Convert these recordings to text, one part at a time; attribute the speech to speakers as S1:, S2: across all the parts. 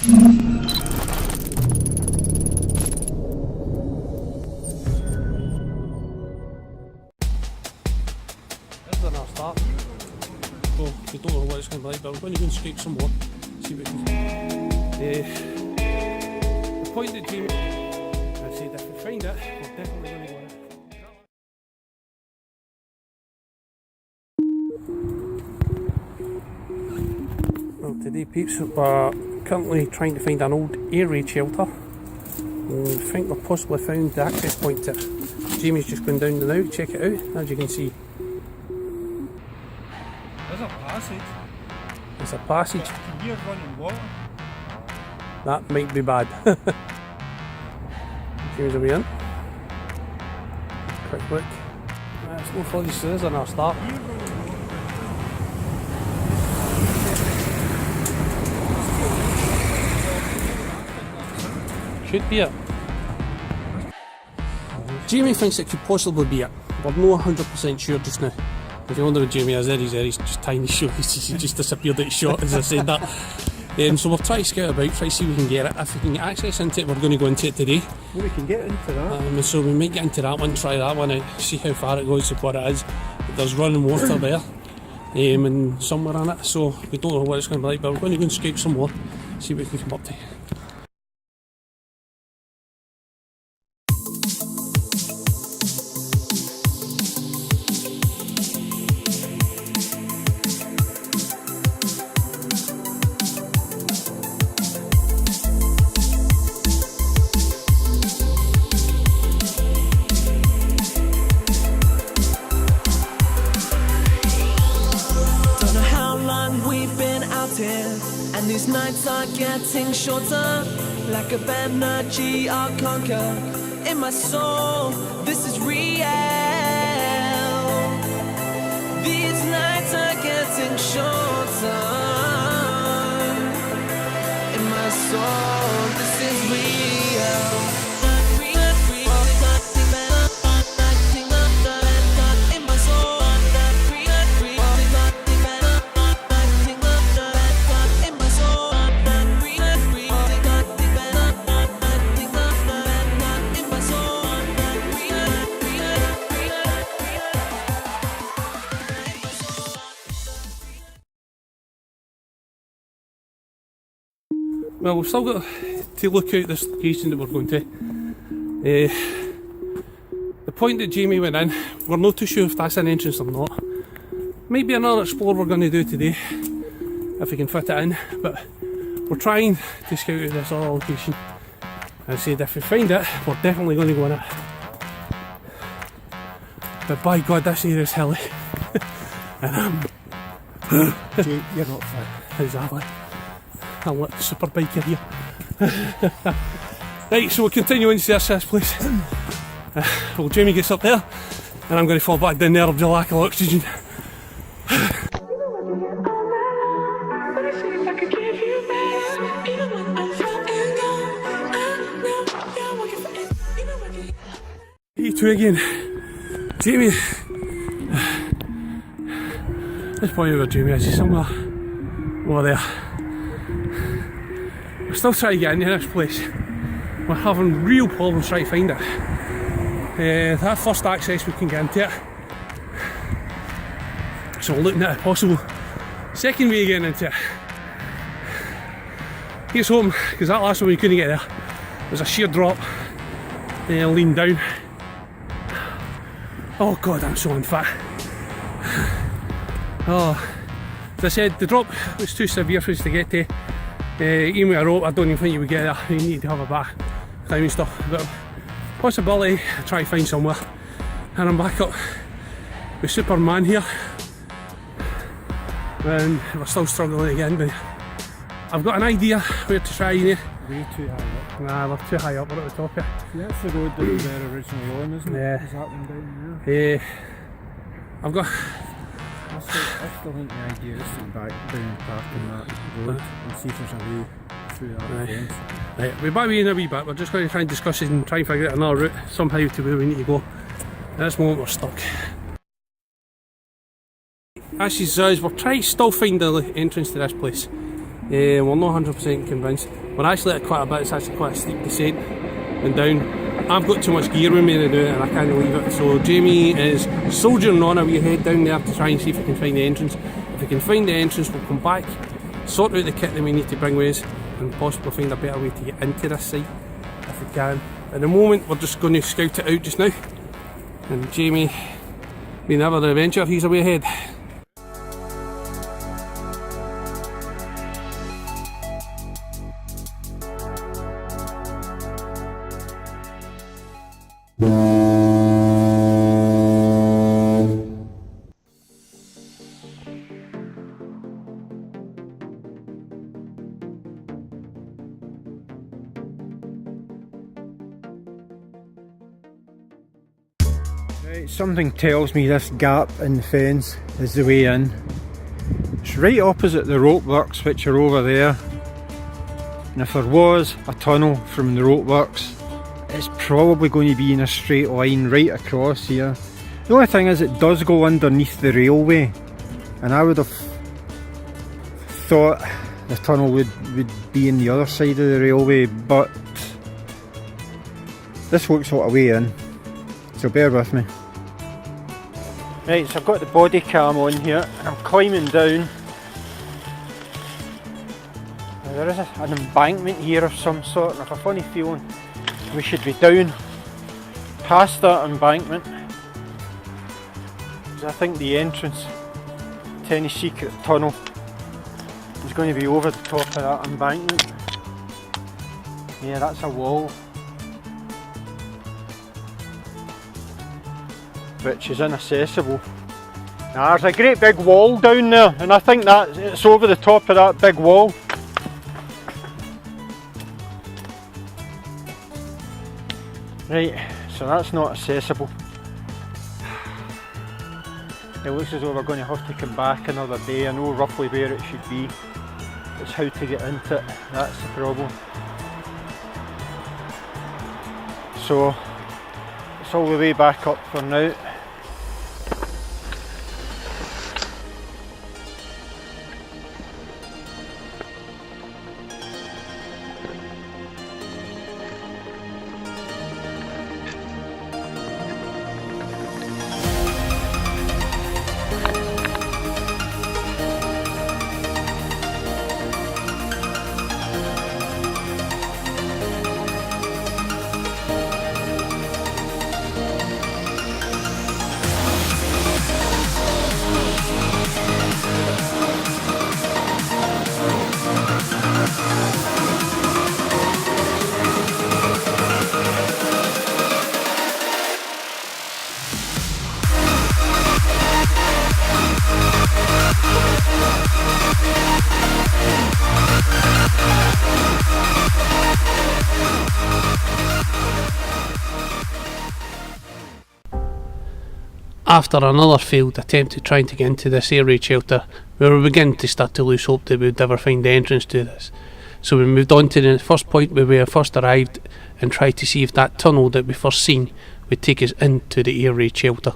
S1: There's another start. So we don't know what it's going to be like, but we're going to go and scrape some more. See what we can. The point that Jamie, I said if we find it, we're definitely going to go in it. Well, today peeps, we're currently trying to find an old air raid shelter. We think we've possibly found the access point to it. Jamie's just going down the now, check it out, as you can see.
S2: There's a passage.
S1: It's a passage.
S2: Can you hear running water?
S1: That might be bad. Jamie's a way in. Quick look. Let's go for these stairs and I'll start. Should be it. Jamie thinks it could possibly be it. We're not 100% sure just now. If you wonder what Jamie is there, he's just tiny shot. He just disappeared out of shot as I said that. So we'll try to scout about, try to see if we can get it. If we can get access into it, we're going to go into it today.
S2: Well, we can get into that.
S1: So we might get into that one, try that one out, see how far it goes, what it is. There's running water there, and somewhere in it, so we don't know what it's going to be like, but we're going to go and scout some more, see what we can come up to.
S3: And these nights are getting shorter, like a energy I'll conquer. In my soul, this is real. These nights are getting shorter. In my soul, this is real.
S1: Well, we've still got to look out this location that we're going to. The point that Jamie went in, we're not too sure if that's an entrance or not. Maybe another explore we're going to do today, if we can fit it in, but we're trying to scout out this other location. I said if we find it, we're definitely going to go in it. But by God, this area is hilly. And
S2: You're not fit.
S1: Exactly. I'm like the super biker here. Right, so we'll continue into this place. Well, Jamie gets up there, and I'm going to fall back down there of the lack of oxygen. E2 again. Jamie. Let's point out where Jamie is. He's somewhere over there. We're still trying to get into this place. We're having real problems trying to find it. That first access we can get into it. So we're looking at a possible second way of getting into it. Here's hoping, because that last one we couldn't get there. There's a sheer drop. Lean down. Oh God, I'm so unfit. Oh, as I said, the drop was too severe for us to get to. Even with a rope, I don't even think you would get there. You need to have a back climbing stuff. But possibility, I try to find somewhere. And I'm back up with Superman here. And we're still struggling again, but I've got an idea where to try, you know.
S2: Way too high up.
S1: Nah, we're too high up, we're at the top here.
S2: See, that's the road that we were originally on, isn't it?
S1: Yeah.
S2: Is that one down there?
S1: I've got...
S2: I still think the idea is to go back down and park on that road and see if there's a way through that fence.
S1: Right, we'll be in a wee bit. We're just going to try and discuss it and try and figure out another route somehow to where we need to go. At this moment we're stuck. As she says, we're trying to still find the entrance to this place. We're not 100% convinced. We're actually at quite a bit, it's actually quite a steep descent and down. I've got too much gear with me to do it and I can't leave it, so Jamie is soldiering on a wee head down there to try and see if we can find the entrance. If we can find the entrance, we'll come back, sort out the kit that we need to bring with us, and possibly find a better way to get into this site if we can. At the moment, we're just going to scout it out just now, and Jamie, being ever the adventure, he's away ahead.
S2: Right, something tells me this gap in the fence is the way in. It's right opposite the rope works, which are over there. And if there was a tunnel from the rope works, it's probably going to be in a straight line right across here. The only thing is it does go underneath the railway, and I would have thought the tunnel would be in the other side of the railway, but this looks like a way in, so bear with me. Right, so I've got the body cam on here and I'm climbing down. Now there is an embankment here of some sort, and I've a funny feeling we should be down past that embankment, because I think the entrance to any secret tunnel is going to be over the top of that embankment. Yeah, that's a wall which is inaccessible. Now, there's a great big wall down there, and I think that it's over the top of that big wall. Right, so that's not accessible. It looks as though we're going to have to come back another day. I know roughly where it should be. It's how to get into it, that's the problem. So, it's all the way back up for now.
S1: After another failed attempt at trying to get into this air raid shelter, we were beginning to start to lose hope that we would ever find the entrance to this. So we moved on to the first point where we first arrived and tried to see if that tunnel that we first seen would take us into the air raid shelter.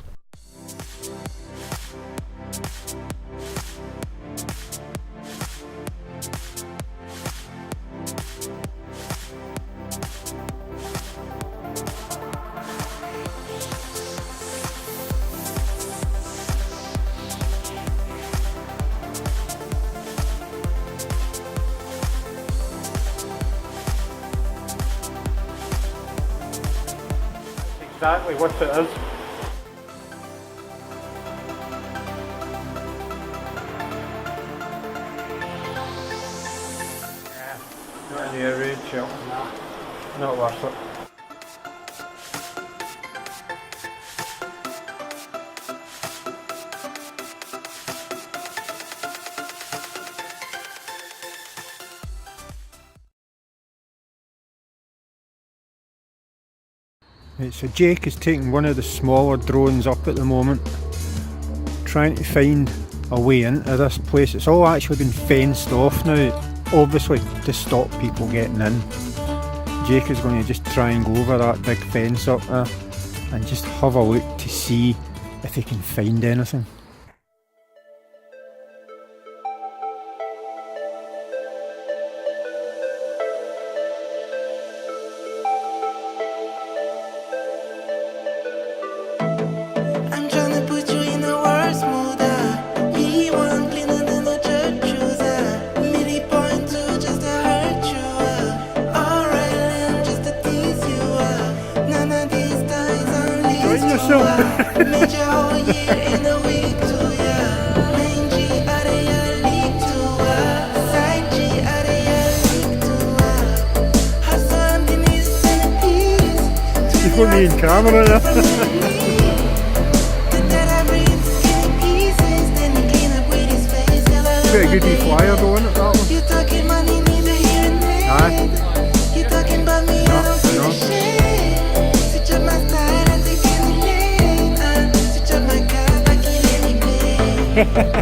S2: Exactly what it is. Not in the air raid shelter. Not worth it. Right, so Jake is taking one of the smaller drones up at the moment, trying to find a way into this place. It's all actually been fenced off now, obviously to stop people getting in. Jake is going to just try and go over that big fence up there and just have a look to see if he can find anything. so. You put me in camera there. Bit of good wee flyer though, isn't it, that one? Aye. Yeah, I know.